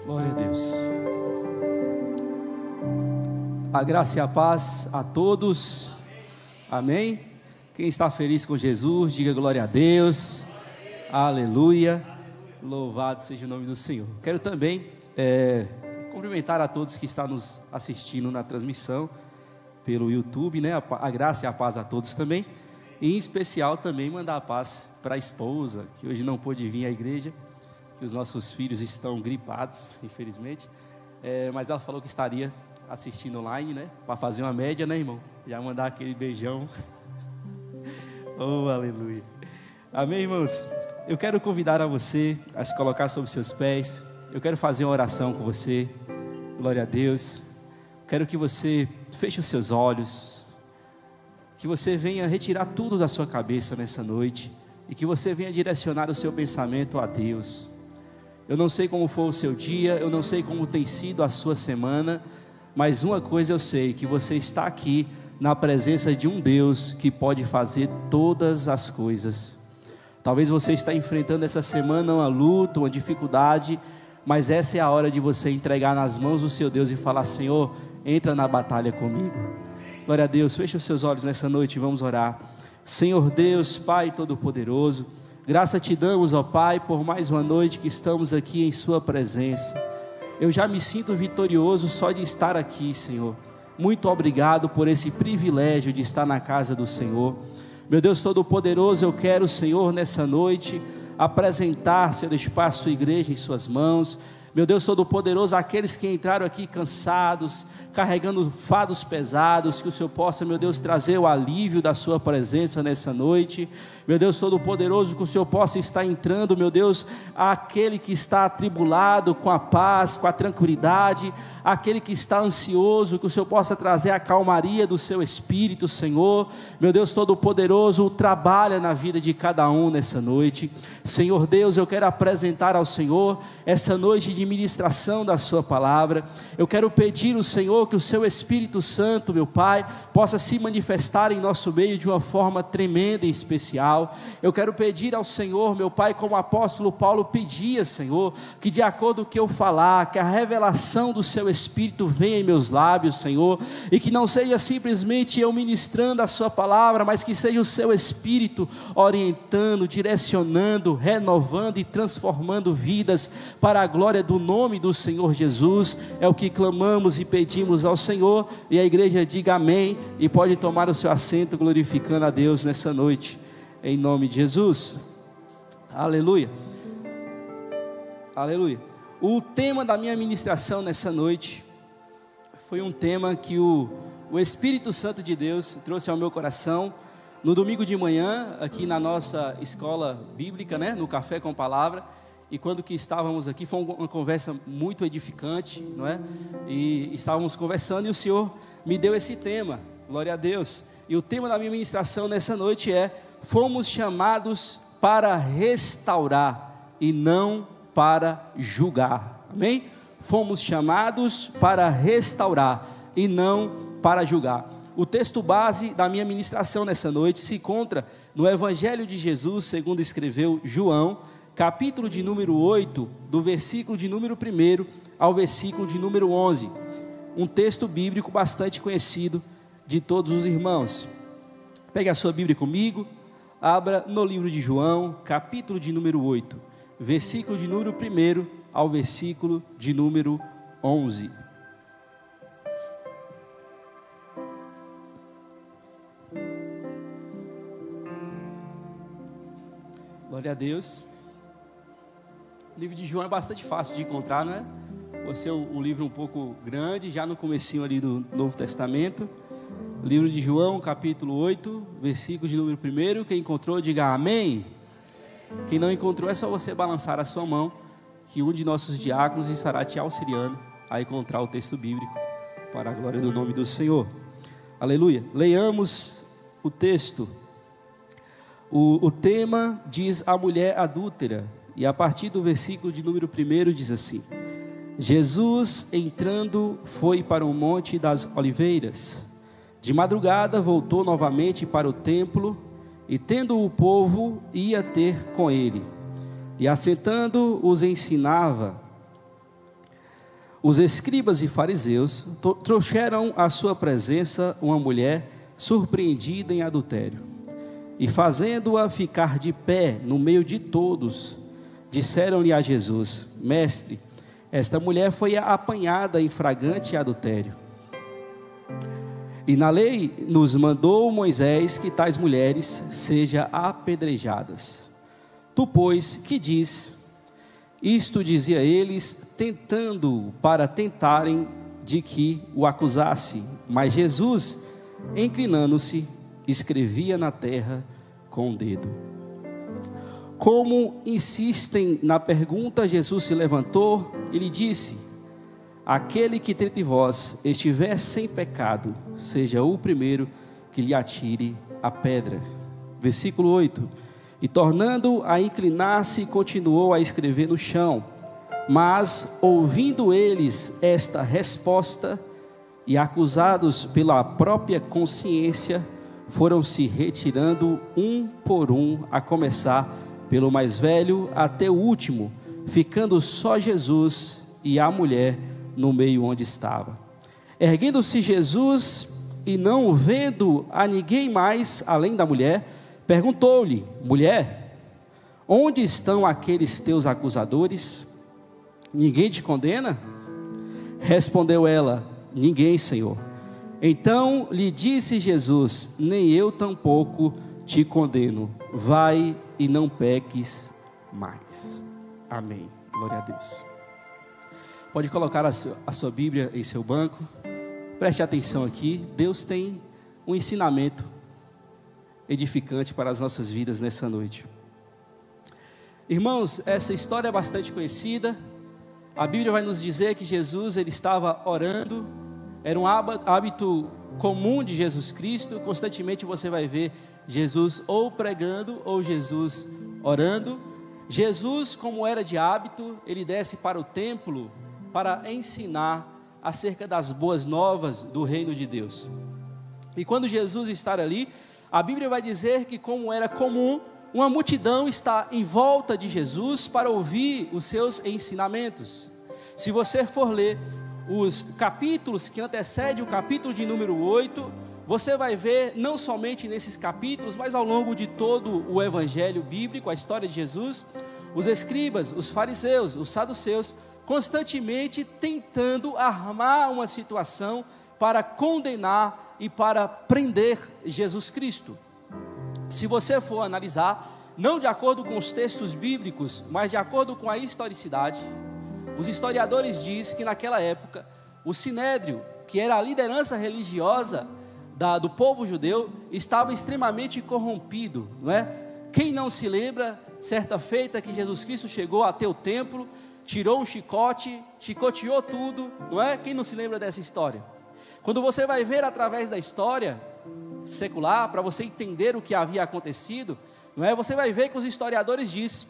Glória a Deus. A graça e a paz a todos. Amém. Quem está feliz com Jesus, diga glória a Deus. Aleluia. Louvado seja o nome do Senhor. Quero também cumprimentar a todos que estão nos assistindo na transmissão pelo YouTube, né? A graça e a paz a todos também. E em especial também mandar a paz para a esposa, que hoje não pôde vir à igreja, que os nossos filhos estão gripados, infelizmente. Mas ela falou que estaria assistindo online, né? Para fazer uma média, né, irmão? Já mandar aquele beijão. Oh, aleluia. Amém, irmãos? Eu quero convidar a você a se colocar sobre seus pés. Eu quero fazer uma oração com você. Glória a Deus. Quero que você feche os seus olhos, que você venha retirar tudo da sua cabeça nessa noite e que você venha direcionar o seu pensamento a Deus. Eu não sei como foi o seu dia, eu não sei como tem sido a sua semana, mas uma coisa eu sei, que você está aqui na presença de um Deus que pode fazer todas as coisas. Talvez você está enfrentando essa semana uma luta, uma dificuldade, mas essa é a hora de você entregar nas mãos do seu Deus e falar: Senhor, entra na batalha comigo. Glória a Deus. Feche os seus olhos nessa noite e vamos orar. Senhor Deus, Pai Todo-Poderoso, graça te damos, ó Pai, por mais uma noite que estamos aqui em sua presença. Eu já me sinto vitorioso só de estar aqui, Senhor. Muito obrigado por esse privilégio de estar na casa do Senhor. Meu Deus Todo-Poderoso, eu quero, Senhor, nessa noite apresentar, Senhor, a sua igreja em suas mãos. Meu Deus Todo-Poderoso, aqueles que entraram aqui cansados, carregando fardos pesados, que o Senhor possa, meu Deus, trazer o alívio da sua presença nessa noite. Meu Deus Todo-Poderoso, que o Senhor possa estar entrando, meu Deus, aquele que está atribulado, com a paz, com a tranquilidade, aquele que está ansioso, que o Senhor possa trazer a calmaria do seu espírito, Senhor. Meu Deus Todo-Poderoso, trabalha na vida de cada um nessa noite. Senhor Deus, eu quero apresentar ao Senhor essa noite de ministração da sua palavra. Eu quero pedir ao Senhor que o seu Espírito Santo, meu Pai, possa se manifestar em nosso meio de uma forma tremenda e especial. Eu quero pedir ao Senhor, meu Pai, como o apóstolo Paulo pedia, Senhor, que de acordo com o que eu falar, que a revelação do seu Espírito venha em meus lábios, Senhor, e que não seja simplesmente eu ministrando a sua palavra, mas que seja o seu Espírito orientando, direcionando, renovando e transformando vidas para a glória do nome do Senhor Jesus. É o que clamamos e pedimos ao Senhor, e a igreja diga amém, e pode tomar o seu assento glorificando a Deus nessa noite, em nome de Jesus. Aleluia, aleluia. O tema da minha ministração nessa noite foi um tema que o Espírito Santo de Deus trouxe ao meu coração no domingo de manhã, aqui na nossa escola bíblica, né, no Café com Palavra. E quando que estávamos aqui, foi uma conversa muito edificante, não é? E estávamos conversando e o Senhor me deu esse tema, glória a Deus. E o tema da minha ministração nessa noite é: fomos chamados para restaurar e não para julgar. Amém? Fomos chamados para restaurar e não para julgar. O texto base da minha ministração nessa noite se encontra no Evangelho de Jesus, segundo escreveu João, capítulo de número 8, do versículo de número 1 ao versículo de número 11. Um texto bíblico bastante conhecido de todos os irmãos. Pegue a sua Bíblia comigo, abra no livro de João, capítulo de número 8, versículo de número 1 ao versículo de número 11. Glória a Deus. O livro de João é bastante fácil de encontrar, não é? Por ser um livro um pouco grande, já no comecinho ali do Novo Testamento. Livro de João, capítulo 8, versículo de número 1. Quem encontrou, diga amém. Quem não encontrou, é só você balançar a sua mão, que um de nossos diáconos estará te auxiliando a encontrar o texto bíblico, para a glória do nome do Senhor. Aleluia. Leiamos o texto. O tema diz a mulher adúltera, e a partir do versículo de número 1 diz assim: Jesus, entrando, foi para o Monte das Oliveiras. De madrugada voltou novamente para o templo, e tendo o povo, ia ter com ele. E assentando, os ensinava. os escribas e fariseus trouxeram à sua presença uma mulher surpreendida em adultério. E fazendo-a ficar de pé no meio de todos, disseram-lhe a Jesus: Mestre, esta mulher foi apanhada em flagrante adultério. E na lei nos mandou Moisés que tais mulheres sejam apedrejadas. Tu, pois, que diz? Isto dizia eles, tentando para tentarem de que o acusasse. Mas Jesus, inclinando-se, escrevia na terra com o dedo. Como insistem na pergunta, Jesus se levantou e lhe disse: aquele que dentre vós estiver sem pecado, seja o primeiro que lhe atire a pedra. Versículo 8. E tornando a inclinar-se, continuou a escrever no chão. Mas, ouvindo eles esta resposta, e acusados pela própria consciência, foram se retirando um por um, a começar pelo mais velho até o último, ficando só Jesus e a mulher no meio onde estava. Erguendo-se Jesus e não vendo a ninguém mais além da mulher, perguntou-lhe: mulher, onde estão aqueles teus acusadores? Ninguém te condena? Respondeu ela: ninguém, Senhor. Então lhe disse Jesus: nem eu tampouco te condeno, vai e não peques mais. Amém. Glória a Deus. Pode colocar a sua Bíblia em seu banco. Preste atenção aqui. Deus tem um ensinamento edificante para as nossas vidas nessa noite. Irmãos, essa história é bastante conhecida. A Bíblia vai nos dizer que Jesus, ele estava orando. Era um hábito comum de Jesus Cristo. Constantemente você vai ver Jesus ou pregando ou Jesus orando. Jesus, como era de hábito, ele desce para o templo para ensinar acerca das boas novas do reino de Deus. E quando Jesus está ali, a Bíblia vai dizer que, como era comum, uma multidão está em volta de Jesus para ouvir os seus ensinamentos. Se você for ler os capítulos que antecedem o capítulo de número 8, você vai ver, não somente nesses capítulos, mas ao longo de todo o evangelho bíblico, a história de Jesus, os escribas, os fariseus, os saduceus, constantemente tentando armar uma situação para condenar e para prender Jesus Cristo. Se você for analisar, não de acordo com os textos bíblicos, mas de acordo com a historicidade, os historiadores dizem que naquela época, o Sinédrio, que era a liderança religiosa do povo judeu, estava extremamente corrompido, não é? Quem não se lembra, certa feita que Jesus Cristo chegou até o templo, tirou um chicote, chicoteou tudo, não é? Quem não se lembra dessa história? Quando você vai ver através da história secular, para você entender o que havia acontecido, não é? Você vai ver que os historiadores dizem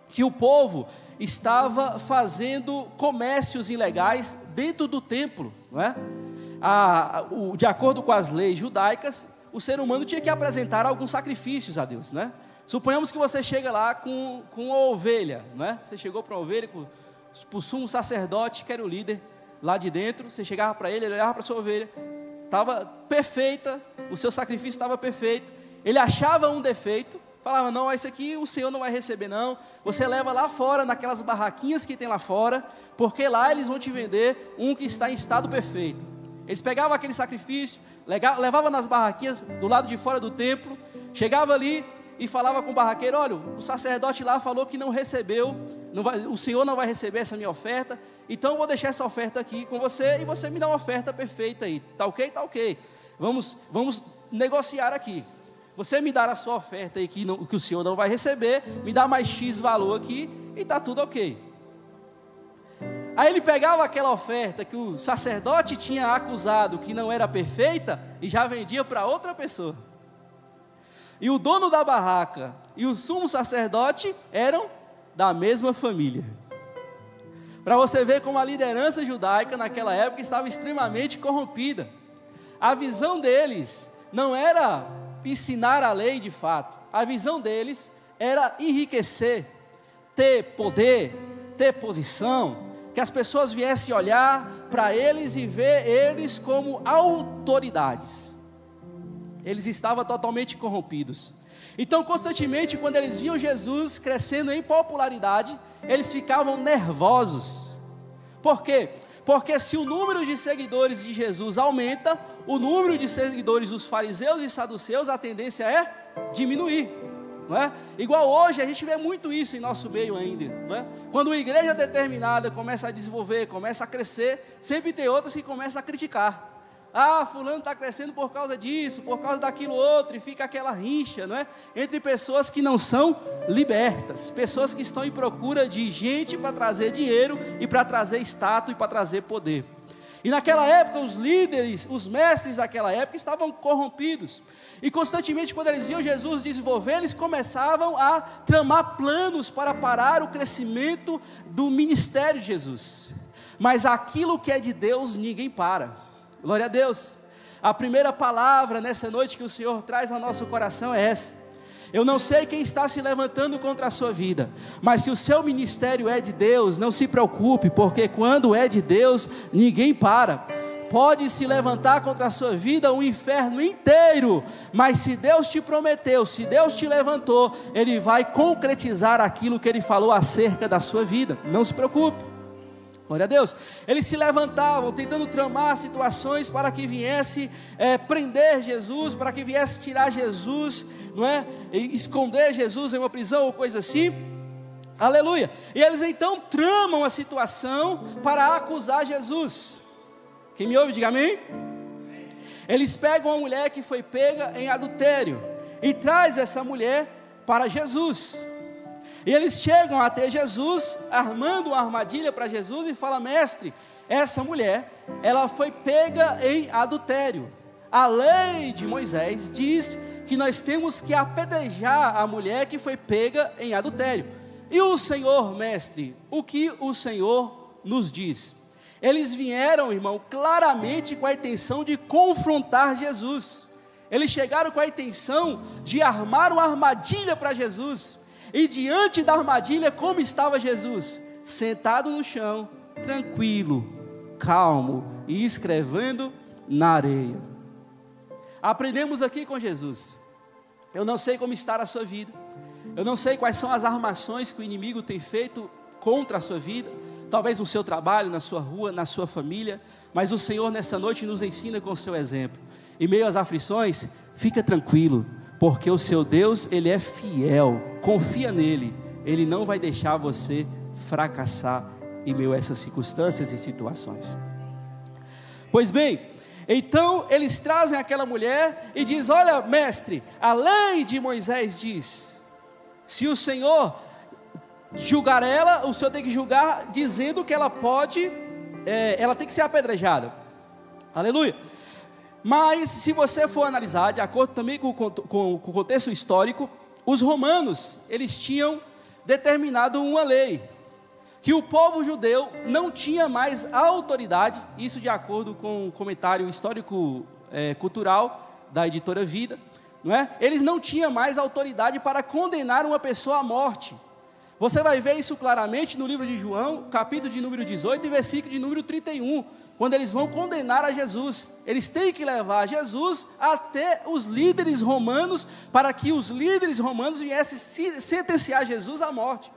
que o povo estava fazendo comércios ilegais dentro do templo, não é? De acordo com as leis judaicas, o ser humano tinha que apresentar alguns sacrifícios a Deus, né? Suponhamos que você chega lá com uma ovelha, não é? Você chegou para uma ovelha, para o sumo sacerdote, que era o líder lá de dentro. Você chegava para ele olhava para a sua ovelha, estava perfeita, o seu sacrifício estava perfeito. Ele achava um defeito, falava: não, isso aqui o Senhor não vai receber não. Você leva lá fora, naquelas barraquinhas que tem lá fora, porque lá eles vão te vender um que está em estado perfeito. Eles pegavam aquele sacrifício, levavam nas barraquinhas do lado de fora do templo, chegava ali e falava com o barraqueiro: olha, o sacerdote lá falou que não recebeu, o Senhor não vai receber essa minha oferta, então eu vou deixar essa oferta aqui com você, e você me dá uma oferta perfeita aí, tá ok? Tá ok, vamos negociar aqui, você me dá a sua oferta aí que o Senhor não vai receber, me dá mais X valor aqui, e tá tudo ok. Aí ele pegava aquela oferta que o sacerdote tinha acusado que não era perfeita, e já vendia para outra pessoa. E o dono da barraca e o sumo sacerdote eram da mesma família. Para você ver como a liderança judaica naquela época estava extremamente corrompida. A visão deles não era ensinar a lei de fato. A visão deles era enriquecer, ter poder, ter posição, que as pessoas viessem olhar para eles e ver eles como autoridades. Eles estavam totalmente corrompidos. Então, constantemente, quando eles viam Jesus crescendo em popularidade, eles ficavam nervosos. Por quê? Porque se o número de seguidores de Jesus aumenta, o número de seguidores dos fariseus e saduceus, a tendência é diminuir, não é? Igual hoje, a gente vê muito isso em nosso meio ainda, não é? Quando uma igreja determinada começa a desenvolver, começa a crescer, sempre tem outras que começam a criticar. Ah, fulano está crescendo por causa disso, por causa daquilo outro, e fica aquela rixa, não é? Entre pessoas que não são libertas, pessoas que estão em procura de gente para trazer dinheiro, e para trazer status, e para trazer poder. E naquela época, os líderes, os mestres daquela época estavam corrompidos, e constantemente quando eles viam Jesus desenvolver, eles começavam a tramar planos para parar o crescimento do ministério de Jesus. Mas aquilo que é de Deus, ninguém para. Glória a Deus. A primeira palavra nessa noite que o Senhor traz ao nosso coração é essa: eu não sei quem está se levantando contra a sua vida, mas se o seu ministério é de Deus, não se preocupe, porque quando é de Deus, ninguém para. Pode se levantar contra a sua vida o inferno inteiro, mas se Deus te prometeu, se Deus te levantou, Ele vai concretizar aquilo que Ele falou acerca da sua vida. Não se preocupe. Glória a Deus. Eles se levantavam tentando tramar situações para que viesse prender Jesus, para que viesse tirar Jesus, não é? E esconder Jesus em uma prisão ou coisa assim. Aleluia. E eles então tramam a situação para acusar Jesus. Quem me ouve, diga amém. Eles pegam uma mulher que foi pega em adultério e traz essa mulher para Jesus. E eles chegam até Jesus, armando uma armadilha para Jesus, e falam: mestre, essa mulher, ela foi pega em adultério. A lei de Moisés diz que nós temos que apedrejar a mulher que foi pega em adultério. E o Senhor, mestre, o que o Senhor nos diz? Eles vieram, irmão, claramente com a intenção de confrontar Jesus. Eles chegaram com a intenção de armar uma armadilha para Jesus. E diante da armadilha, como estava Jesus? Sentado no chão, tranquilo, calmo e escrevendo na areia. Aprendemos aqui com Jesus. Eu não sei como está a sua vida, eu não sei quais são as armações que o inimigo tem feito contra a sua vida, talvez no seu trabalho, na sua rua, na sua família, mas o Senhor nessa noite nos ensina com o seu exemplo. Em meio às aflições, fica tranquilo, porque o seu Deus, Ele é fiel, confia nele, Ele não vai deixar você fracassar em meio a essas circunstâncias e situações. Pois bem, então eles trazem aquela mulher e diz: olha, mestre, a lei de Moisés diz, se o Senhor julgar ela, o Senhor tem que julgar dizendo que ela pode, ela tem que ser apedrejada. Aleluia. Mas se você for analisar, de acordo também com o contexto histórico, os romanos, eles tinham determinado uma lei, que o povo judeu não tinha mais autoridade, isso de acordo com o comentário histórico cultural da editora Vida, não é? Eles não tinham mais autoridade para condenar uma pessoa à morte. Você vai ver isso claramente no livro de João, capítulo de número 18 e versículo de número 31, quando eles vão condenar a Jesus. Eles têm que levar Jesus até os líderes romanos, para que os líderes romanos viessem sentenciar Jesus à morte.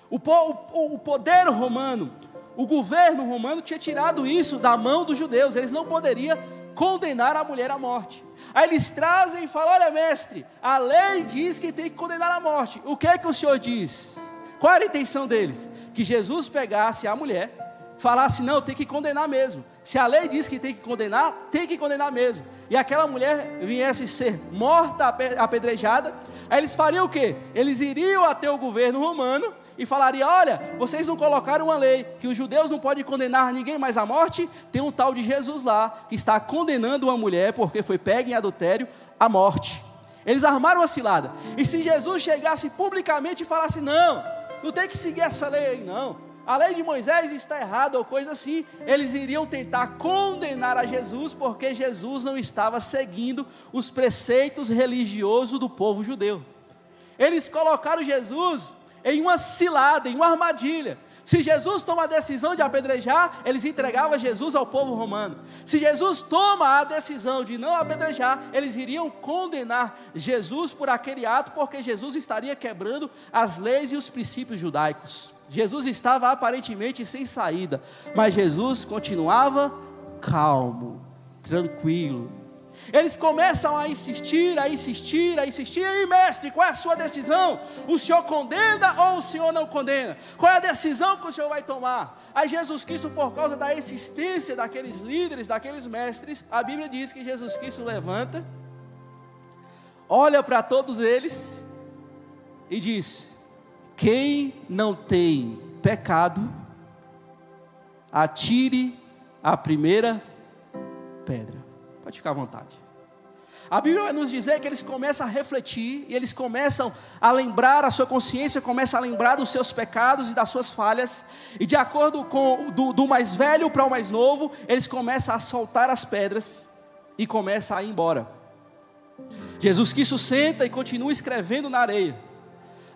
O poder romano, o governo romano tinha tirado isso da mão dos judeus, eles não poderiam condenar a mulher à morte. Aí eles trazem e falam: olha, mestre, a lei diz que tem que condenar à morte. O que é que o Senhor diz? Qual era a intenção deles? Que Jesus pegasse a mulher, falasse: não, tem que condenar mesmo. Se a lei diz que tem que condenar mesmo. E aquela mulher viesse ser morta, apedrejada. Aí eles fariam o quê? Eles iriam até o governo romano e falariam: olha, vocês não colocaram uma lei que os judeus não podem condenar ninguém mais à morte. Tem um tal de Jesus lá, que está condenando uma mulher, porque foi pega em adultério, à morte. Eles armaram uma cilada. E se Jesus chegasse publicamente e falasse: não tem que seguir essa lei aí não, a lei de Moisés está errada ou coisa assim, eles iriam tentar condenar a Jesus, porque Jesus não estava seguindo os preceitos religiosos do povo judeu. Eles colocaram Jesus em uma cilada, em uma armadilha, Se Jesus toma a decisão de apedrejar, eles entregavam Jesus ao povo romano. Se Jesus toma a decisão de não apedrejar, eles iriam condenar Jesus por aquele ato, porque Jesus estaria quebrando as leis e os princípios judaicos. Jesus estava aparentemente sem saída, mas Jesus continuava calmo, tranquilo. Eles começam a insistir. E aí, mestre, qual é a sua decisão? O senhor condena ou o senhor não condena? Qual é a decisão que o senhor vai tomar? Aí Jesus Cristo, por causa da insistência daqueles líderes, daqueles mestres, a Bíblia diz que Jesus Cristo levanta, olha para todos eles e diz: quem não tem pecado, atire a primeira pedra. Pode ficar à vontade. A Bíblia vai nos dizer que eles começam a refletir, e eles começam a lembrar, a sua consciência começa a lembrar dos seus pecados e das suas falhas, e de acordo com do mais velho para o mais novo, eles começam a soltar as pedras, e começam a ir embora. Jesus Cristo senta e continua escrevendo na areia.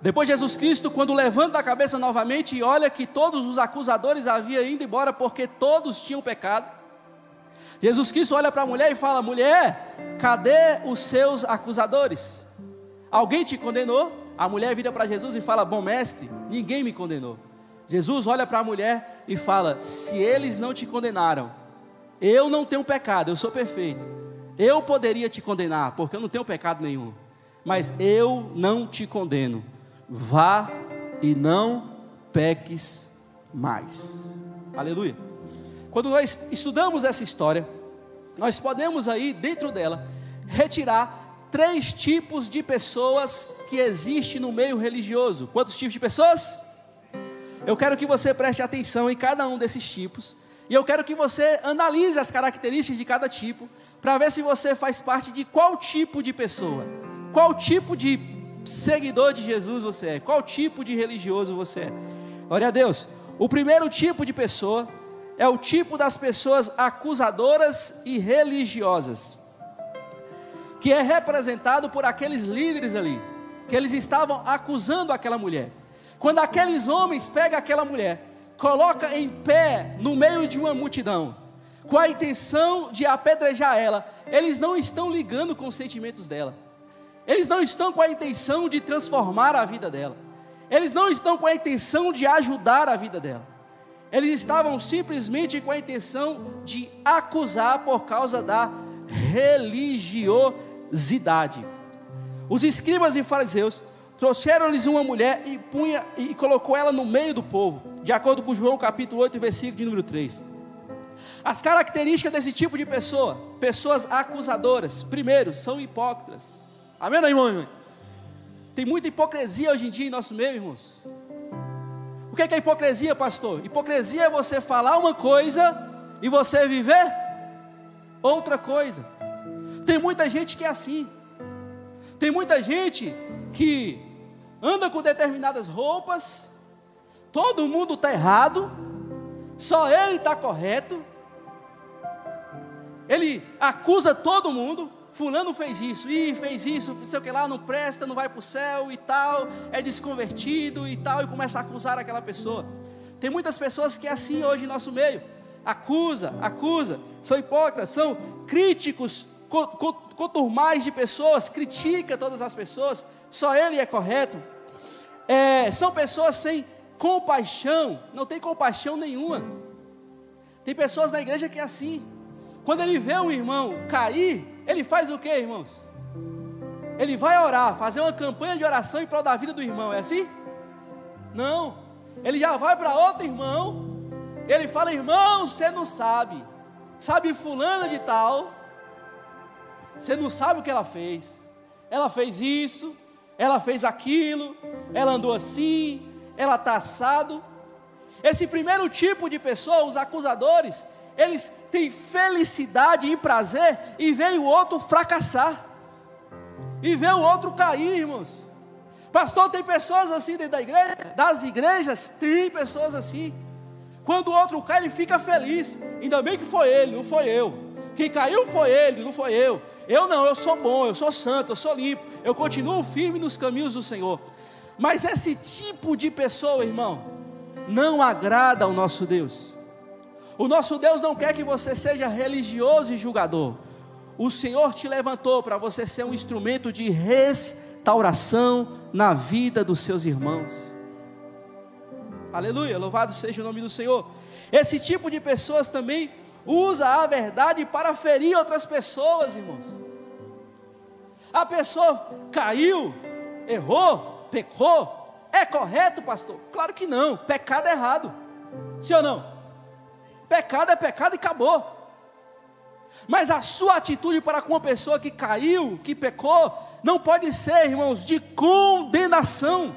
Depois Jesus Cristo, quando levanta a cabeça novamente e olha que todos os acusadores haviam ido embora, porque todos tinham pecado, Jesus Cristo olha para a mulher e fala: mulher, cadê os seus acusadores? Alguém te condenou? A mulher vira para Jesus e fala: bom mestre, ninguém me condenou. Jesus olha para a mulher e fala: se eles não te condenaram, eu não tenho pecado, eu sou perfeito. Eu poderia te condenar, porque eu não tenho pecado nenhum, mas eu não te condeno. Vá e não peques mais. Aleluia. Quando nós estudamos essa história, nós podemos aí dentro dela retirar 3 tipos de pessoas que existem no meio religioso. Quantos tipos de pessoas? Eu quero que você preste atenção em cada um desses tipos, e eu quero que você analise as características de cada tipo, para ver se você faz parte de qual tipo de pessoa, qual tipo de seguidor de Jesus você é, qual tipo de religioso você é. Glória a Deus. O primeiro tipo de pessoa é o tipo das pessoas acusadoras e religiosas, que é representado por aqueles líderes ali, que eles estavam acusando aquela mulher. Quando aqueles homens pegam aquela mulher, colocam em pé no meio de uma multidão, com a intenção de apedrejar ela, eles não estão ligando com os sentimentos dela, eles não estão com a intenção de transformar a vida dela, eles não estão com a intenção de ajudar a vida dela. Eles estavam simplesmente com a intenção de acusar por causa da religiosidade. Os escribas e fariseus trouxeram-lhes uma mulher e colocou ela no meio do povo, de acordo com João capítulo 8, versículo de número 3. As características desse tipo de pessoa, pessoas acusadoras: primeiro, são hipócritas. Amém, irmão? Tem muita hipocrisia hoje em dia em nosso meio, irmãos. O que é hipocrisia, pastor? Hipocrisia é você falar uma coisa e você viver outra coisa. Tem muita gente que é assim. Tem muita gente que anda com determinadas roupas, todo mundo está errado, só ele está correto. Ele acusa todo mundo. Fulano fez isso, não sei o que lá, não presta, não vai para o céu e tal, é desconvertido e tal, e começa a acusar aquela pessoa. Tem muitas pessoas que é assim hoje em nosso meio, acusa, são hipócritas, são críticos, conturmais de pessoas, critica todas as pessoas, só ele é correto. São pessoas sem compaixão, não tem compaixão nenhuma. Tem pessoas na igreja que é assim, quando ele vê um irmão cair, ele faz o que, irmãos? Ele vai orar, fazer uma campanha de oração em prol da vida do irmão, é assim? Não, ele já vai para outro irmão, ele fala: irmão, você não sabe fulana de tal, você não sabe o que ela fez isso, ela fez aquilo, ela andou assim, ela está assado. Esse primeiro tipo de pessoa, os acusadores, eles têm felicidade e prazer em ver o outro fracassar, e ver o outro cair, irmãos. Pastor, tem pessoas assim dentro da igreja, das igrejas, tem pessoas assim. Quando o outro cai, ele fica feliz. Ainda bem que foi ele, não foi eu. Quem caiu foi ele, não foi eu. Eu não, eu sou bom, eu sou santo, eu sou limpo, eu continuo firme nos caminhos do Senhor. Mas esse tipo de pessoa, irmão, não agrada ao nosso Deus. O nosso Deus não quer que você seja religioso e julgador. O Senhor te levantou para você ser um instrumento de restauração na vida dos seus irmãos. Aleluia, louvado seja o nome do Senhor. Esse tipo de pessoas também usa a verdade para ferir outras pessoas, irmãos. A pessoa caiu, errou, pecou. É correto, pastor? Claro que não, pecado é errado. Sim ou não? Pecado é pecado e acabou. Mas a sua atitude para com uma pessoa que caiu, que pecou, não pode ser, irmãos, de condenação.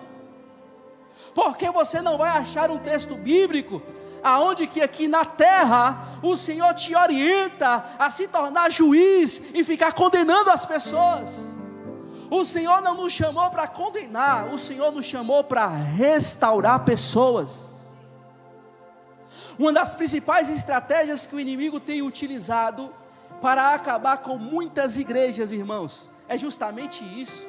Porque você não vai achar um texto bíblico aonde que aqui na terra o Senhor te orienta a se tornar juiz e ficar condenando as pessoas. O Senhor não nos chamou para condenar, o Senhor nos chamou para restaurar pessoas. Uma das principais estratégias que o inimigo tem utilizado para acabar com muitas igrejas, irmãos, é justamente isso.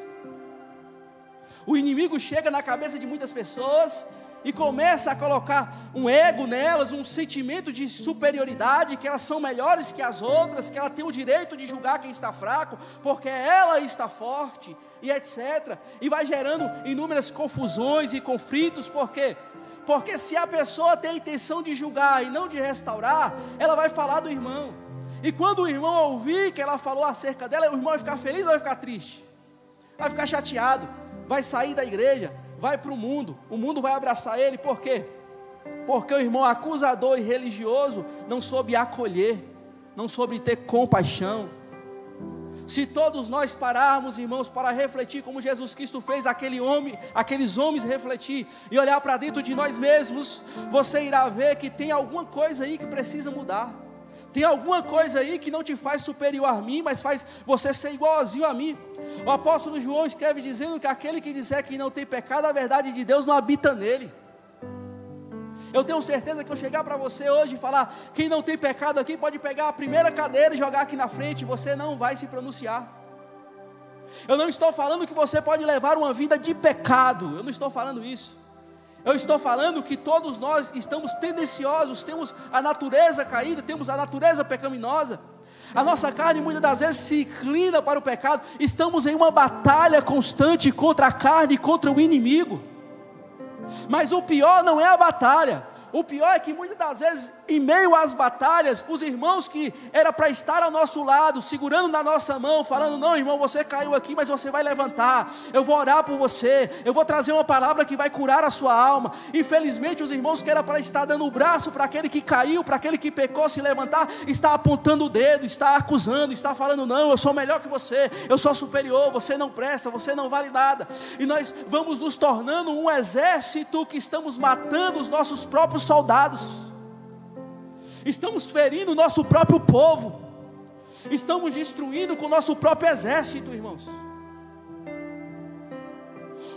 O inimigo chega na cabeça de muitas pessoas e começa a colocar um ego nelas, um sentimento de superioridade, que elas são melhores que as outras, que ela tem o direito de julgar quem está fraco, porque ela está forte, e etc. E vai gerando inúmeras confusões e conflitos. Por quê? Porque se a pessoa tem a intenção de julgar e não de restaurar, ela vai falar do irmão. E quando o irmão ouvir que ela falou acerca dela, o irmão vai ficar feliz ou vai ficar triste? Vai ficar chateado, vai sair da igreja, vai para o mundo vai abraçar ele. Por quê? Porque o irmão acusador e religioso não soube acolher, não soube ter compaixão. Se todos nós pararmos, irmãos, para refletir como Jesus Cristo fez aqueles homens refletir e olhar para dentro de nós mesmos, você irá ver que tem alguma coisa aí que precisa mudar. Tem alguma coisa aí que não te faz superior a mim, mas faz você ser igualzinho a mim. O apóstolo João escreve dizendo que aquele que disser que não tem pecado, a verdade de Deus não habita nele. Eu tenho certeza que eu chegar para você hoje e falar, quem não tem pecado aqui pode pegar a primeira cadeira e jogar aqui na frente, você não vai se pronunciar. Eu não estou falando que você pode levar uma vida de pecado, eu não estou falando isso. Eu estou falando que todos nós estamos tendenciosos, temos a natureza caída, temos a natureza pecaminosa. A nossa carne muitas das vezes se inclina para o pecado. Estamos em uma batalha constante contra a carne e contra o inimigo. Mas o pior não é a batalha. O pior é que muitas das vezes, em meio às batalhas, os irmãos que era para estar ao nosso lado, segurando na nossa mão, falando, não irmão, você caiu aqui, mas você vai levantar, eu vou orar por você, eu vou trazer uma palavra que vai curar a sua alma. Infelizmente os irmãos que era para estar dando o braço para aquele que caiu, para aquele que pecou se levantar, está apontando o dedo, está acusando, está falando, não, eu sou melhor que você, eu sou superior, você não presta, você não vale nada. E nós vamos nos tornando um exército que estamos matando os nossos próprios soldados, estamos ferindo o nosso próprio povo, estamos destruindo com o nosso próprio exército, irmãos.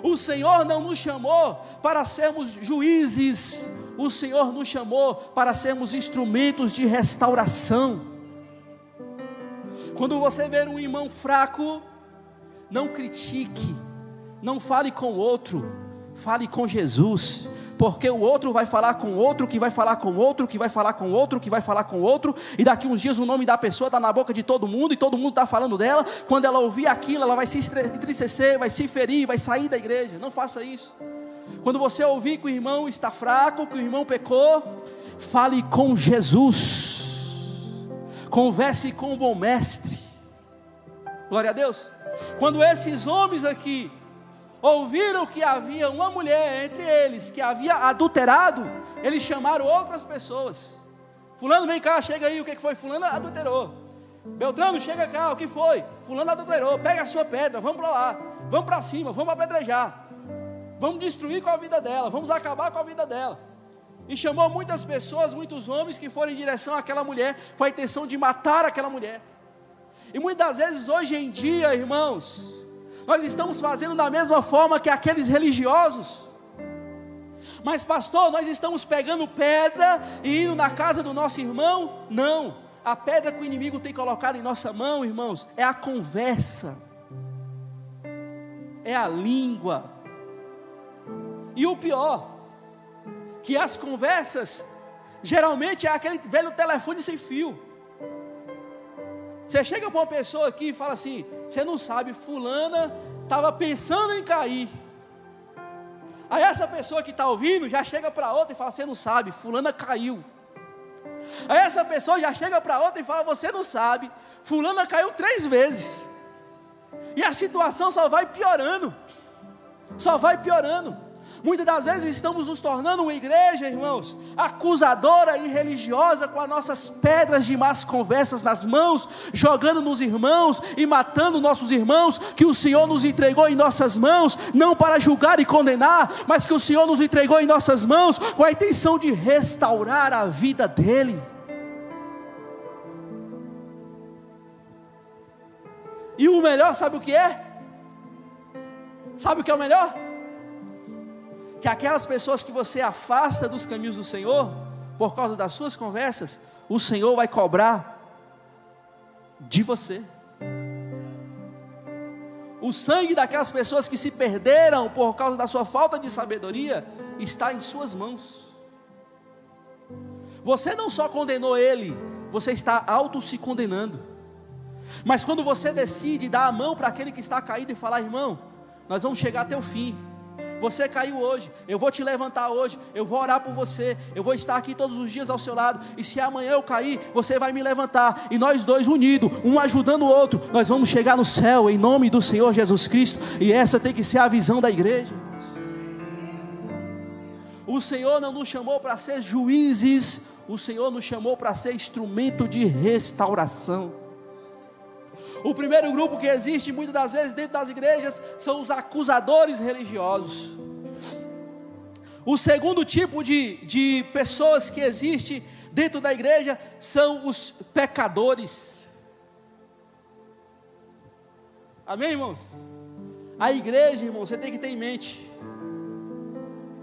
O Senhor não nos chamou para sermos juízes, o Senhor nos chamou para sermos instrumentos de restauração. Quando você ver um irmão fraco, não critique, não fale com o outro, fale com Jesus. Porque o outro vai falar com outro, que vai falar com outro, que vai falar com outro, que vai falar com outro, e daqui uns dias o nome da pessoa está na boca de todo mundo, e todo mundo está falando dela. Quando ela ouvir aquilo, ela vai se entristecer, vai se ferir, vai sair da igreja. Não faça isso. Quando você ouvir que o irmão está fraco, que o irmão pecou, fale com Jesus, converse com o bom mestre. Glória a Deus. Quando esses homens aqui ouviram que havia uma mulher entre eles que havia adulterado, eles chamaram outras pessoas. Fulano, vem cá, chega aí, o que foi? Fulano adulterou. Beltrano, chega cá, o que foi? Fulano adulterou, pega a sua pedra, vamos para lá, vamos para cima, vamos apedrejar, vamos destruir com a vida dela, vamos acabar com a vida dela. E chamou muitas pessoas, muitos homens que foram em direção àquela mulher, com a intenção de matar aquela mulher. E muitas vezes hoje em dia, irmãos, nós estamos fazendo da mesma forma que aqueles religiosos. Mas pastor, nós estamos pegando pedra e indo na casa do nosso irmão? Não, a pedra que o inimigo tem colocado em nossa mão, irmãos, é a conversa, é a língua. E o pior que as conversas geralmente é aquele velho telefone sem fio. Você chega para uma pessoa aqui e fala assim: você não sabe, fulana estava pensando em cair. Aí essa pessoa que está ouvindo já chega para outra e fala: você não sabe, fulana caiu. Aí essa pessoa já chega para outra e fala: você não sabe, fulana caiu 3 vezes. E a situação só vai piorando. Só vai piorando. Muitas das vezes estamos nos tornando uma igreja, irmãos, acusadora e religiosa, com as nossas pedras de más conversas nas mãos, jogando nos irmãos e matando nossos irmãos, que o Senhor nos entregou em nossas mãos, não para julgar e condenar, mas que o Senhor nos entregou em nossas mãos, com a intenção de restaurar a vida dele. E o melhor, sabe o que é? Sabe o que é o melhor? Que aquelas pessoas que você afasta dos caminhos do Senhor, por causa das suas conversas, o Senhor vai cobrar de você. O sangue daquelas pessoas que se perderam por causa da sua falta de sabedoria, está em suas mãos. Você não só condenou ele, você está auto se condenando. Mas quando você decide dar a mão para aquele que está caído e falar: irmão, nós vamos chegar até o fim. Você caiu hoje, eu vou te levantar hoje, eu vou orar por você, eu vou estar aqui todos os dias ao seu lado, e se amanhã eu cair, você vai me levantar, e nós dois unidos, um ajudando o outro, nós vamos chegar no céu, em nome do Senhor Jesus Cristo. E essa tem que ser a visão da igreja. O Senhor não nos chamou para ser juízes, o Senhor nos chamou para ser instrumento de restauração. O primeiro grupo que existe muitas das vezes dentro das igrejas são os acusadores religiosos. O segundo tipo de pessoas que existe dentro da igreja são os pecadores. Amém, irmãos? A igreja, irmão, você tem que ter em mente,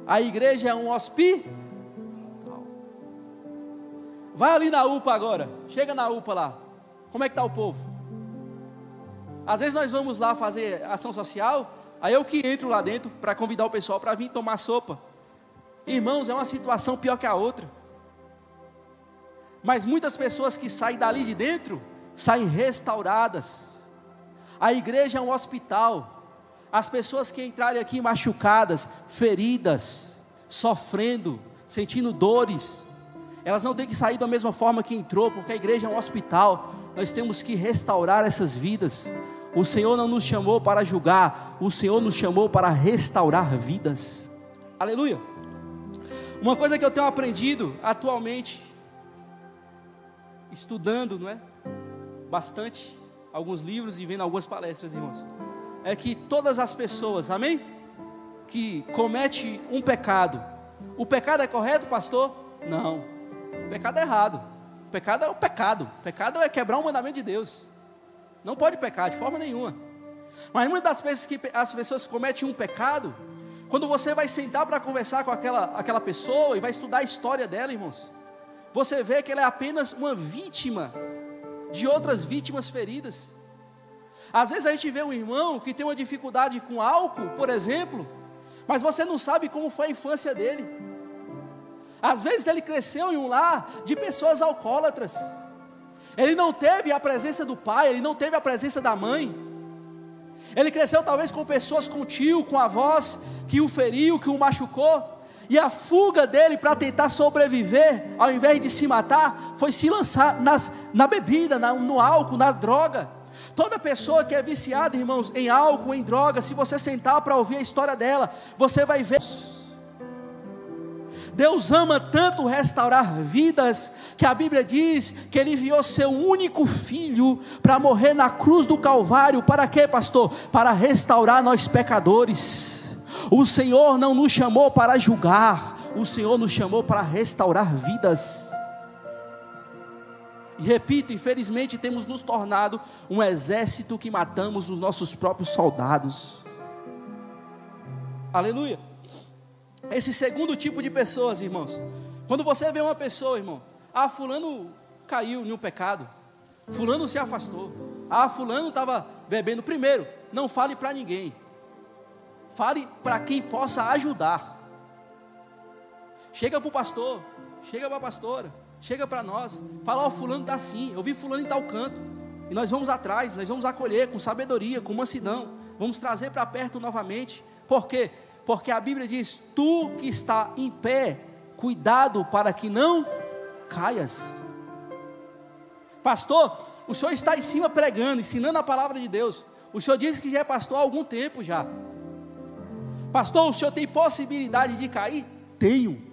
a igreja é um hospital. Vai ali na UPA agora, chega na UPA lá, como é que está o povo? Às vezes nós vamos lá fazer ação social, aí eu que entro lá dentro para convidar o pessoal para vir tomar sopa. Irmãos, é uma situação pior que a outra. Mas muitas pessoas que saem dali de dentro, saem restauradas. A igreja é um hospital. As pessoas que entrarem aqui machucadas, feridas, sofrendo, sentindo dores, elas não têm que sair da mesma forma que entrou, porque a igreja é um hospital. Nós temos que restaurar essas vidas. O Senhor não nos chamou para julgar, o Senhor nos chamou para restaurar vidas. Aleluia. Uma coisa que eu tenho aprendido atualmente, estudando, não é? Bastante, alguns livros e vendo algumas palestras, irmãos, é que todas as pessoas, amém? Que cometem um pecado, o pecado é correto, pastor? Não, o pecado é errado. O pecado é o pecado. O pecado é quebrar o mandamento de Deus. Não pode pecar de forma nenhuma. Mas muitas das vezes que as pessoas cometem um pecado, quando você vai sentar para conversar com aquela pessoa e vai estudar a história dela, irmãos, você vê que ela é apenas uma vítima de outras vítimas feridas. Às vezes a gente vê um irmão que tem uma dificuldade com álcool, por exemplo, mas você não sabe como foi a infância dele. Às vezes ele cresceu em um lar de pessoas alcoólatras. Ele não teve a presença do pai, ele não teve a presença da mãe. Ele cresceu talvez com pessoas, com tio, com avós, que o feriu, que o machucou. E a fuga dele para tentar sobreviver, ao invés de se matar, foi se lançar na bebida, no álcool, na droga. Toda pessoa que é viciada, irmãos, em álcool, em droga, se você sentar para ouvir a história dela, você vai ver. Deus ama tanto restaurar vidas, que a Bíblia diz que Ele enviou seu único filho para morrer na cruz do Calvário. Para quê, pastor? Para restaurar nós pecadores. O Senhor não nos chamou para julgar, o Senhor nos chamou para restaurar vidas. E repito, infelizmente temos nos tornado um exército que matamos os nossos próprios soldados. Aleluia. Esse segundo tipo de pessoas, irmãos, quando você vê uma pessoa, irmão, fulano caiu em um pecado, fulano se afastou, fulano estava bebendo. Primeiro, não fale para ninguém, fale para quem possa ajudar. Chega para o pastor, chega para a pastora, chega para nós, fala, ó, fulano está assim, eu vi fulano em tal canto, e nós vamos atrás, nós vamos acolher com sabedoria, com mansidão, vamos trazer para perto novamente. Por quê? Porque a Bíblia diz, tu que está em pé, cuidado para que não caias. Pastor, o senhor está em cima pregando, ensinando a palavra de Deus, o senhor disse que já é pastor há algum tempo já. Pastor, o senhor tem possibilidade de cair? Tenho.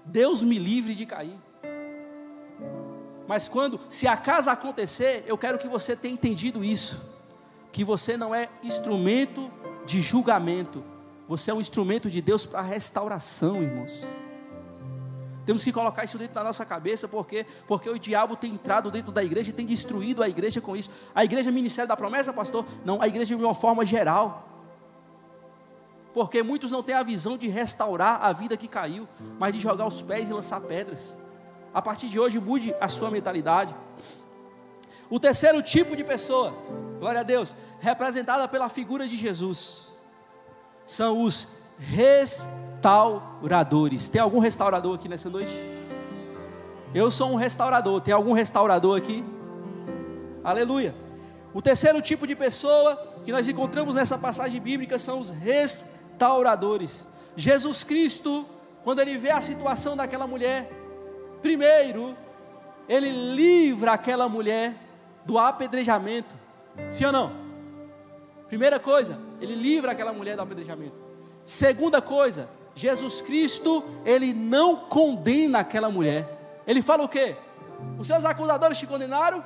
Deus me livre de cair. Mas se acaso acontecer, eu quero que você tenha entendido isso, que você não é instrumento de julgamento, você é um instrumento de Deus para restauração, irmãos. Temos que colocar isso dentro da nossa cabeça, porque o diabo tem entrado dentro da igreja e tem destruído a igreja com isso. A igreja é Ministério da Promessa, pastor? Não, a igreja de uma forma geral. Porque muitos não têm a visão de restaurar a vida que caiu, mas de jogar os pés e lançar pedras. A partir de hoje, mude a sua mentalidade. O terceiro tipo de pessoa, glória a Deus, representada pela figura de Jesus, são os restauradores. Tem algum restaurador aqui nessa noite? Eu sou um restaurador. Tem algum restaurador aqui? Aleluia. O terceiro tipo de pessoa que nós encontramos nessa passagem bíblica são os restauradores. Jesus Cristo, quando ele vê a situação daquela mulher, primeiro, ele livra aquela mulher do apedrejamento. Sim ou não? Primeira coisa, ele livra aquela mulher do apedrejamento. Segunda coisa, Jesus Cristo, ele não condena aquela mulher. Ele fala o quê? Os seus acusadores te condenaram?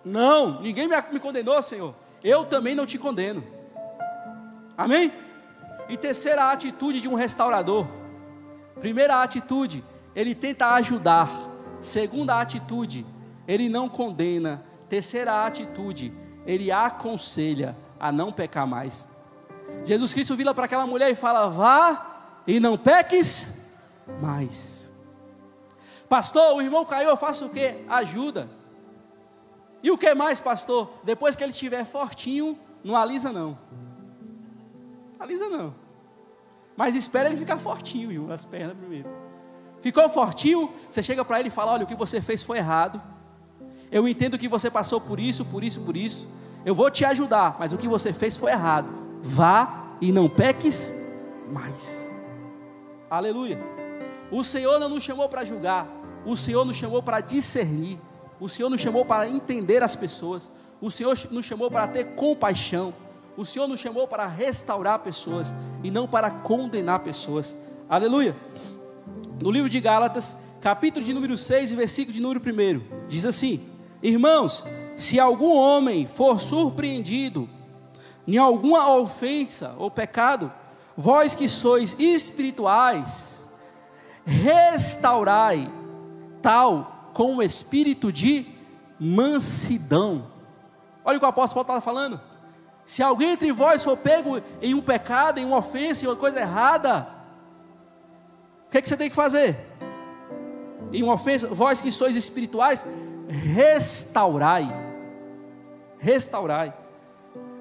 Não, ninguém me condenou, Senhor. Eu também não te condeno. Amém? E terceira atitude de um restaurador. Primeira atitude, ele tenta ajudar. Segunda atitude, ele não condena. Terceira atitude, ele aconselha a não pecar mais. Jesus Cristo vira para aquela mulher e fala, vá e não peques mais. Pastor, o irmão caiu, eu faço o quê? Ajuda. E o que mais, pastor? Depois que ele estiver fortinho, não alisa não. Alisa não. Mas espera ele ficar fortinho, viu? As pernas primeiro. Ficou fortinho, você chega para ele e fala, olha, o que você fez foi errado. Eu entendo que você passou por isso. Eu vou te ajudar, mas o que você fez foi errado. Vá e não peques mais. Aleluia. O Senhor não nos chamou para julgar. O Senhor nos chamou para discernir. O Senhor nos chamou para entender as pessoas. O Senhor nos chamou para ter compaixão. O Senhor nos chamou para restaurar pessoas e não para condenar pessoas. Aleluia. No livro de Gálatas, capítulo de número 6, versículo de número 1, diz assim: irmãos, se algum homem for surpreendido em alguma ofensa ou pecado, vós que sois espirituais, restaurai tal com o espírito de mansidão. Olha o que o apóstolo Paulo está falando. Se alguém entre vós for pego em um pecado, em uma ofensa, em uma coisa errada, o que você tem que fazer? Em uma ofensa, vós que sois espirituais, restaurai. Restaurai.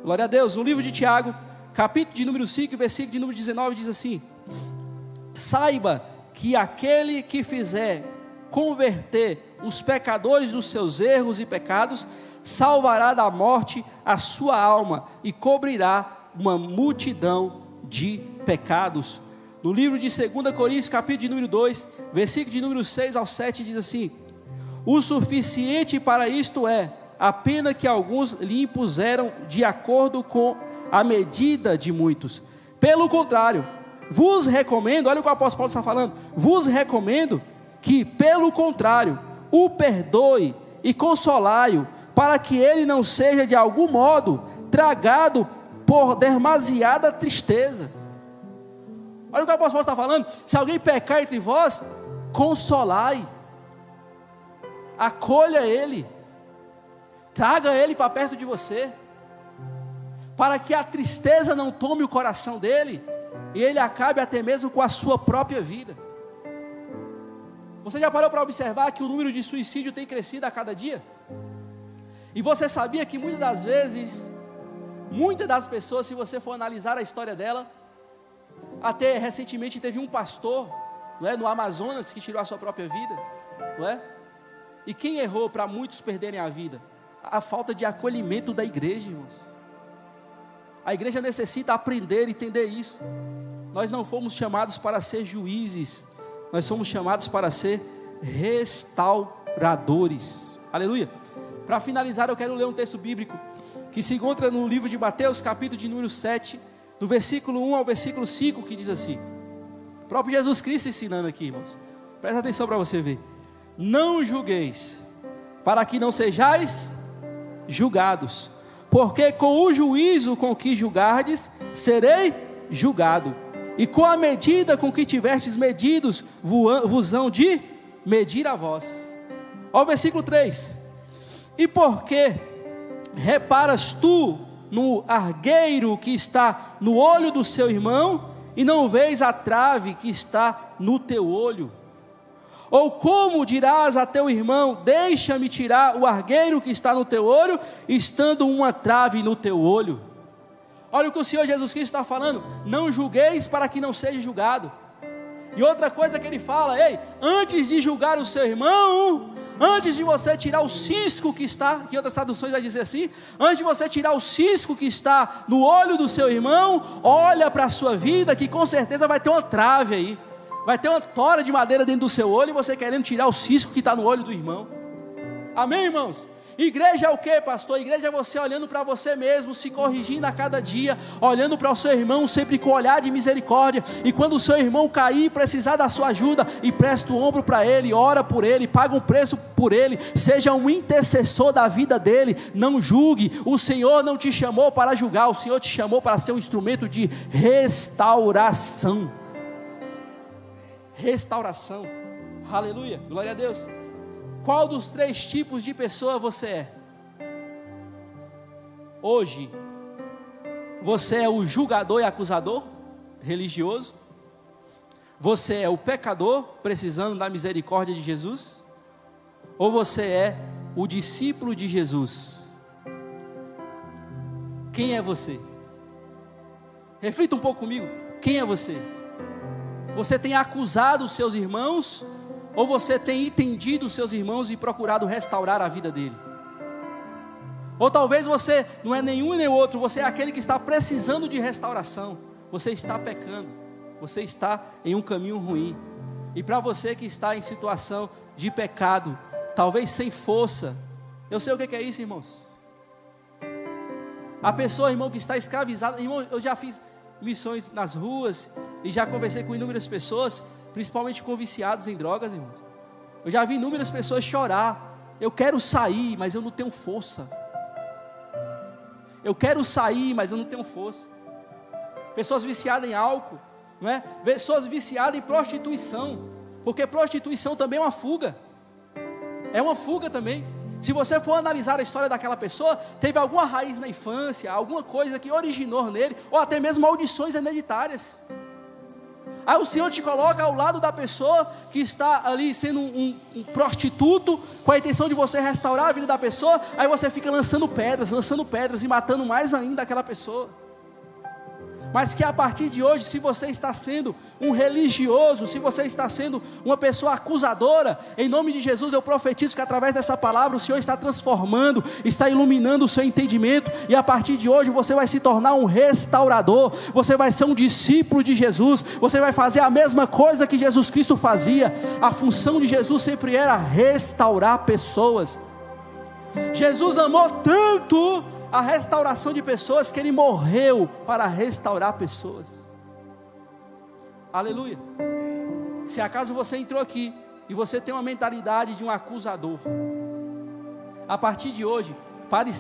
Glória a Deus. No livro de Tiago, capítulo de número 5, versículo de número 19, diz assim: saiba que aquele que fizer converter os pecadores dos seus erros e pecados, salvará da morte a sua alma e cobrirá uma multidão de pecados. No livro de 2 Coríntios, capítulo de número 2, versículo de número 6 ao 7, diz assim: o suficiente para isto é a pena que alguns lhe impuseram de acordo com a medida de muitos. Pelo contrário, vos recomendo, olha o que o apóstolo Paulo está falando, vos recomendo que, pelo contrário, o perdoe e consolai-o, para que ele não seja de algum modo tragado por demasiada tristeza. Olha o que o apóstolo está falando. Se alguém pecar entre vós, consolai, acolha ele, traga ele para perto de você, para que a tristeza não tome o coração dele, e ele acabe até mesmo com a sua própria vida. Você já parou para observar que o número de suicídio tem crescido a cada dia? E você sabia que muitas das vezes Muitas das pessoas, se você for analisar a história dela, até recentemente teve um pastor, não é, no Amazonas, que tirou a sua própria vida, não é? E quem errou para muitos perderem a vida? A falta de acolhimento da igreja, irmãos. A igreja necessita aprender e entender isso. Nós não fomos chamados para ser juízes, nós fomos chamados para ser restauradores. Aleluia. Para finalizar, eu quero ler um texto bíblico que se encontra no livro de Mateus, capítulo de número 7, do versículo 1 ao versículo 5, que diz assim. O próprio Jesus Cristo ensinando aqui, irmãos. Presta atenção para você ver. Não julgueis, para que não sejais julgados, porque com o juízo com que julgardes, serei julgado, e com a medida com que tiverdes medidos, vos hão de medir a vós. Olha o versículo 3. E porque reparas tu no argueiro que está no olho do seu irmão, e não vês a trave que está no teu olho? Ou como dirás a teu irmão, deixa-me tirar o argueiro que está no teu olho, estando uma trave no teu olho? Olha o que o Senhor Jesus Cristo está falando: não julgueis para que não seja julgado. E outra coisa que ele fala: ei, antes de julgar o seu irmão, antes de você tirar o cisco que está, que outras traduções vai dizer assim, antes de você tirar o cisco que está no olho do seu irmão, olha para a sua vida, que com certeza vai ter uma trave aí, vai ter uma tora de madeira dentro do seu olho, e você querendo tirar o cisco que está no olho do irmão. Amém, irmãos? Igreja é o que, pastor? Igreja é você olhando para você mesmo, se corrigindo a cada dia, olhando para o seu irmão sempre com olhar de misericórdia, e quando o seu irmão cair, precisar da sua ajuda, e presta o ombro para ele, ora por ele, paga um preço por ele, seja um intercessor da vida dele. Não julgue. O Senhor não te chamou para julgar, o Senhor te chamou para ser um instrumento de restauração. Restauração. Aleluia, glória a Deus. Qual dos 3 tipos de pessoa você é? Hoje, você é o julgador e acusador religioso? Você é o pecador precisando da misericórdia de Jesus? Ou você é o discípulo de Jesus? Quem é você? Reflita um pouco comigo. Quem é você? Você tem acusado os seus irmãos? Ou você tem entendido os seus irmãos e procurado restaurar a vida dele? Ou talvez você não é nenhum nem outro, você é aquele que está precisando de restauração. Você está pecando, você está em um caminho ruim. E para você que está em situação de pecado, talvez sem força, eu sei o que é isso, irmãos. A pessoa, irmão, que está escravizada. Irmão, eu já fiz missões nas ruas e já conversei com inúmeras pessoas, principalmente com viciados em drogas, irmãos. Eu já vi inúmeras pessoas chorar: eu quero sair, mas eu não tenho força. Eu quero sair, mas eu não tenho força. Pessoas viciadas em álcool, não é? Pessoas viciadas em prostituição, porque prostituição também é uma fuga. É uma fuga também. Se você for analisar a história daquela pessoa, teve alguma raiz na infância, alguma coisa que originou nele, ou até mesmo maldições hereditárias. Aí o Senhor te coloca ao lado da pessoa que está ali sendo um prostituto, com a intenção de você restaurar a vida da pessoa. Aí você fica lançando pedras e matando mais ainda aquela pessoa. Mas que a partir de hoje, se você está sendo um religioso, se você está sendo uma pessoa acusadora, em nome de Jesus eu profetizo que através dessa palavra o Senhor está transformando, está iluminando o seu entendimento, e a partir de hoje você vai se tornar um restaurador, você vai ser um discípulo de Jesus, você vai fazer a mesma coisa que Jesus Cristo fazia. A função de Jesus sempre era restaurar pessoas. Jesus amou tanto a restauração de pessoas que ele morreu para restaurar pessoas. Aleluia. Se acaso você entrou aqui e você tem uma mentalidade de um acusador, a partir de hoje pare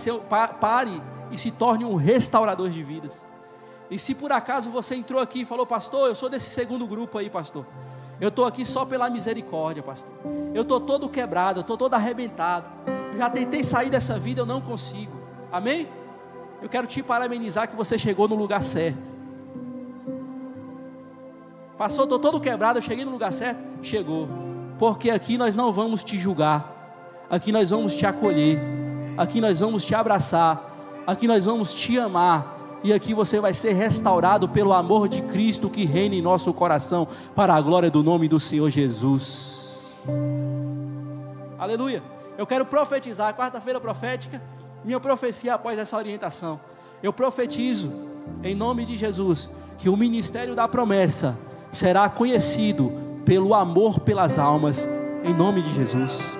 e se torne um restaurador de vidas. E se por acaso você entrou aqui e falou: pastor, eu sou desse segundo grupo aí, pastor, eu estou aqui só pela misericórdia, pastor, eu estou todo quebrado, eu estou todo arrebentado, eu já tentei sair dessa vida, eu não consigo. Amém? Eu quero te parabenizar que você chegou no lugar certo. Pastor, estou todo quebrado, eu cheguei no lugar certo? Chegou. Porque aqui nós não vamos te julgar, aqui nós vamos te acolher, aqui nós vamos te abraçar, aqui nós vamos te amar, e aqui você vai ser restaurado pelo amor de Cristo que reina em nosso coração, para a glória do nome do Senhor Jesus. Aleluia. Eu quero profetizar, quarta-feira profética, minha profecia após essa orientação. Eu profetizo, em nome de Jesus, que o ministério da promessa será conhecido pelo amor pelas almas, em nome de Jesus.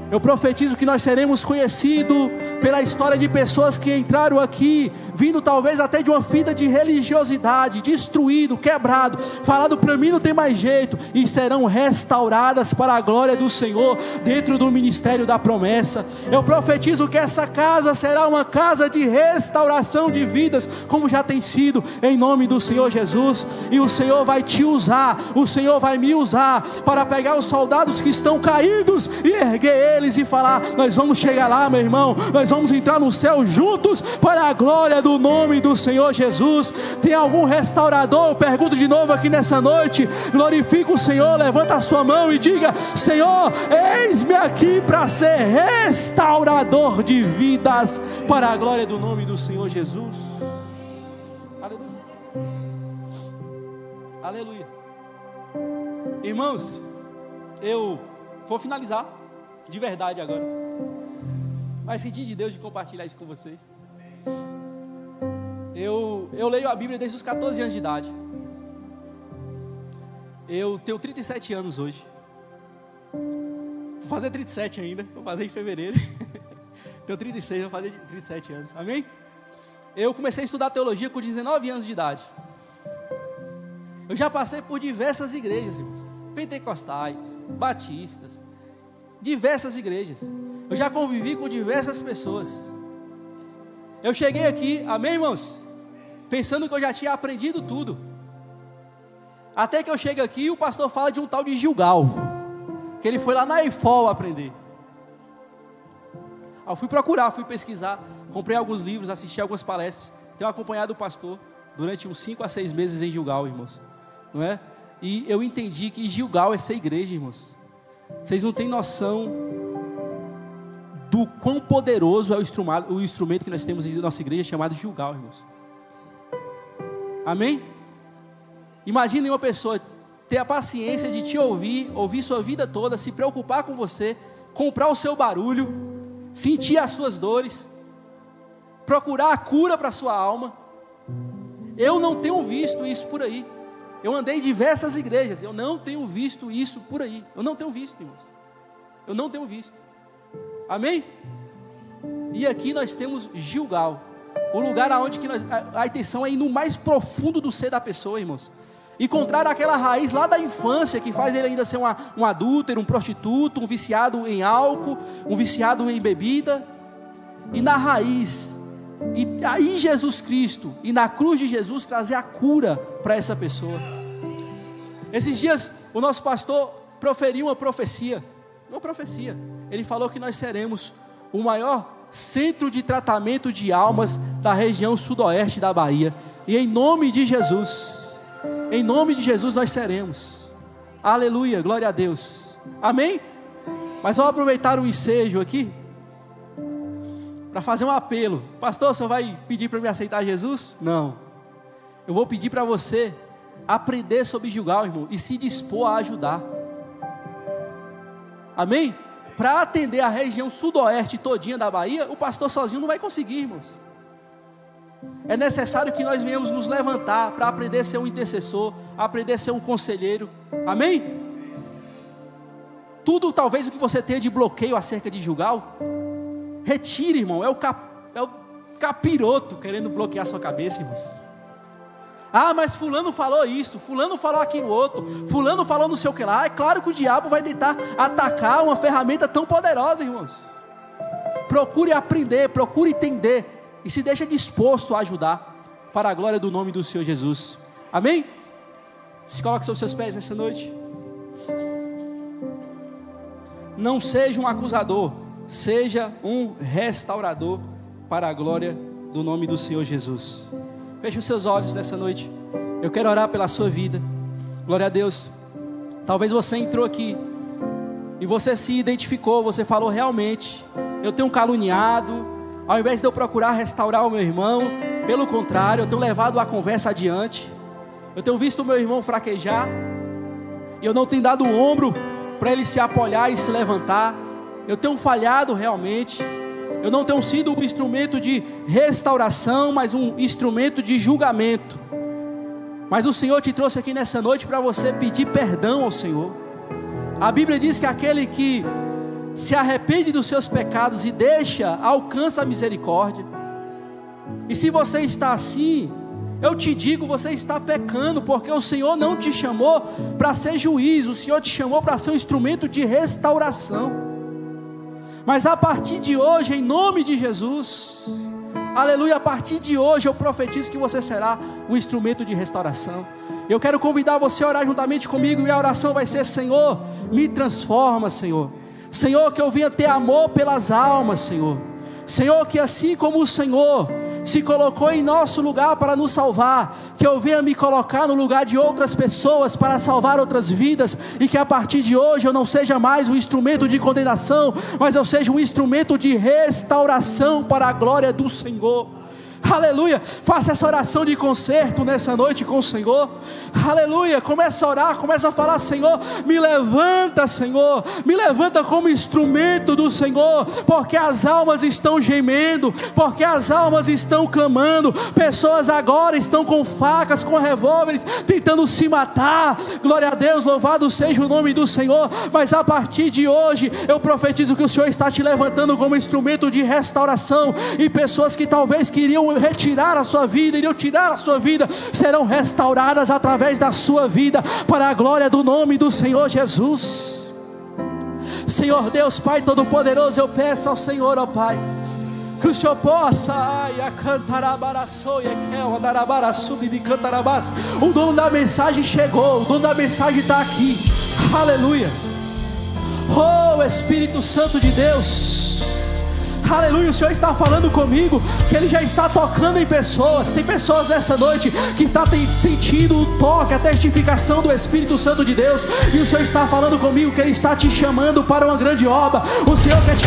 Eu profetizo que nós seremos conhecidos pela história de pessoas que entraram aqui, vindo talvez até de uma vida de religiosidade, destruído, quebrado, falado para mim não tem mais jeito, e serão restauradas para a glória do Senhor, dentro do ministério da promessa. Eu profetizo que essa casa será uma casa de restauração de vidas, como já tem sido, em nome do Senhor Jesus. E o Senhor vai te usar, o Senhor vai me usar, para pegar os soldados que estão caídos, e erguer eles, e falar: nós vamos chegar lá, meu irmão, nós vamos entrar no céu juntos, para a glória do nome do Senhor Jesus. Tem algum restaurador? Eu pergunto de novo aqui nessa noite. Glorifica o Senhor, levanta a sua mão e diga: Senhor, eis-me aqui para ser restaurador de vidas, para a glória do nome do Senhor Jesus. Aleluia. Aleluia. Irmãos, eu vou finalizar de verdade agora. Vai sentir de Deus de compartilhar isso com vocês. Eu leio a Bíblia desde os 14 anos de idade. Eu tenho 37 anos hoje. Vou fazer 37 ainda, vou fazer em fevereiro. Tenho 36, vou fazer 37 anos, amém? Eu comecei a estudar teologia com 19 anos de idade. Eu já passei por diversas igrejas, irmãos, pentecostais, batistas, diversas igrejas. Eu já convivi com diversas pessoas. Eu cheguei aqui, amém, irmãos? Pensando que eu já tinha aprendido tudo. Até que eu chego aqui e o pastor fala de um tal de Gilgal, que ele foi lá na EIFOL aprender. Eu fui procurar, fui pesquisar, comprei alguns livros, assisti algumas palestras. Tenho acompanhado o pastor durante uns 5 a 6 meses em Gilgal, irmãos, não é? E eu entendi que Gilgal é essa igreja, irmãos. Vocês não têm noção do quão poderoso é o instrumento que nós temos em nossa igreja, chamado Gilgal, irmãos. Amém? Imagine uma pessoa ter a paciência de te ouvir sua vida toda, se preocupar com você, comprar o seu barulho, sentir as suas dores, procurar a cura para a sua alma. Eu não tenho visto isso por aí. Eu andei em diversas igrejas, eu não tenho visto isso por aí. Eu não tenho visto, irmãos. Eu não tenho visto. Amém? E aqui nós temos Gilgal, o lugar onde a intenção é ir no mais profundo do ser da pessoa, irmãos. Encontrar aquela raiz lá da infância, que faz ele ainda ser um adúltero, um prostituto, um viciado em álcool, um viciado em bebida. E na raiz, e aí Jesus Cristo, e na cruz de Jesus, trazer a cura para essa pessoa. Esses dias, o nosso pastor proferiu uma profecia. Ele falou que nós seremos o maior centro de tratamento de almas da região sudoeste da Bahia. E em nome de Jesus nós seremos. Aleluia, glória a Deus. Amém? Mas vou aproveitar o ensejo aqui para fazer um apelo. Pastor, você vai pedir para me aceitar Jesus? Não. Eu vou pedir para você aprender sobre Gilgal, irmão, e se dispor a ajudar. Amém? Para atender a região sudoeste todinha da Bahia, o pastor sozinho não vai conseguir, irmãos. É necessário que nós venhamos nos levantar para aprender a ser um intercessor, aprender a ser um conselheiro. Amém? Tudo talvez o que você tenha de bloqueio acerca de Gilgal, retire, irmão. É o capiroto querendo bloquear a sua cabeça, irmãos. Ah, mas fulano falou isso, fulano falou aquilo outro, fulano falou não sei o que lá. É claro que o diabo vai tentar atacar uma ferramenta tão poderosa, irmãos. Procure aprender, procure entender, e se deixa disposto a ajudar, para a glória do nome do Senhor Jesus. Amém? Se coloque sobre seus pés nessa noite. Não seja um acusador, seja um restaurador, para a glória do nome do Senhor Jesus. Feche os seus olhos nessa noite. Eu quero orar pela sua vida. Glória a Deus. Talvez você entrou aqui e você se identificou, você falou: realmente, eu tenho caluniado, Ao invés de eu procurar restaurar o meu irmão, pelo contrário, eu tenho levado a conversa adiante. Eu tenho visto o meu irmão fraquejar, e eu não tenho dado o ombro para ele se apoiar e se levantar. Eu tenho falhado realmente. Eu não tenho sido um instrumento de restauração, mas um instrumento de julgamento. Mas o Senhor te trouxe aqui nessa noite para você pedir perdão ao Senhor. A Bíblia diz que aquele que se arrepende dos seus pecados e deixa, alcança a misericórdia. E se você está assim, eu te digo, você está pecando, porque o Senhor não te chamou para ser juiz, o Senhor te chamou para ser um instrumento de restauração. Mas a partir de hoje, em nome de Jesus, aleluia, a partir de hoje eu profetizo que você será um instrumento de restauração. Eu quero convidar você a orar juntamente comigo, e a oração vai ser: Senhor, me transforma, Senhor. Senhor, que eu venha ter amor pelas almas, Senhor. Senhor, que assim como o Senhor se colocou em nosso lugar para nos salvar, que eu venha me colocar no lugar de outras pessoas para salvar outras vidas, e que a partir de hoje eu não seja mais um instrumento de condenação, mas eu seja um instrumento de restauração para a glória do Senhor. Aleluia, faça essa oração de concerto nessa noite com o Senhor. Aleluia, começa a orar, começa a falar: Senhor, me levanta, Senhor, me levanta como instrumento do Senhor, porque as almas estão gemendo, porque as almas estão clamando. Pessoas agora estão com facas, com revólveres, tentando se matar. Glória a Deus, louvado seja o nome do Senhor. Mas a partir de hoje eu profetizo que o Senhor está te levantando como instrumento de restauração, e pessoas que talvez queriam retirar a sua vida, iriam tirar a sua vida, serão restauradas através da sua vida, para a glória do nome do Senhor Jesus. Senhor Deus, Pai Todo-Poderoso, eu peço ao Senhor, ó Pai, que o Senhor possa, o dom da mensagem chegou, o dom da mensagem está aqui, aleluia. Oh Espírito Santo de Deus, aleluia, o Senhor está falando comigo, que Ele já está tocando em pessoas. Tem pessoas nessa noite que estão sentindo o toque, a testificação do Espírito Santo de Deus, e o Senhor está falando comigo que Ele está te chamando para uma grande obra. O Senhor quer te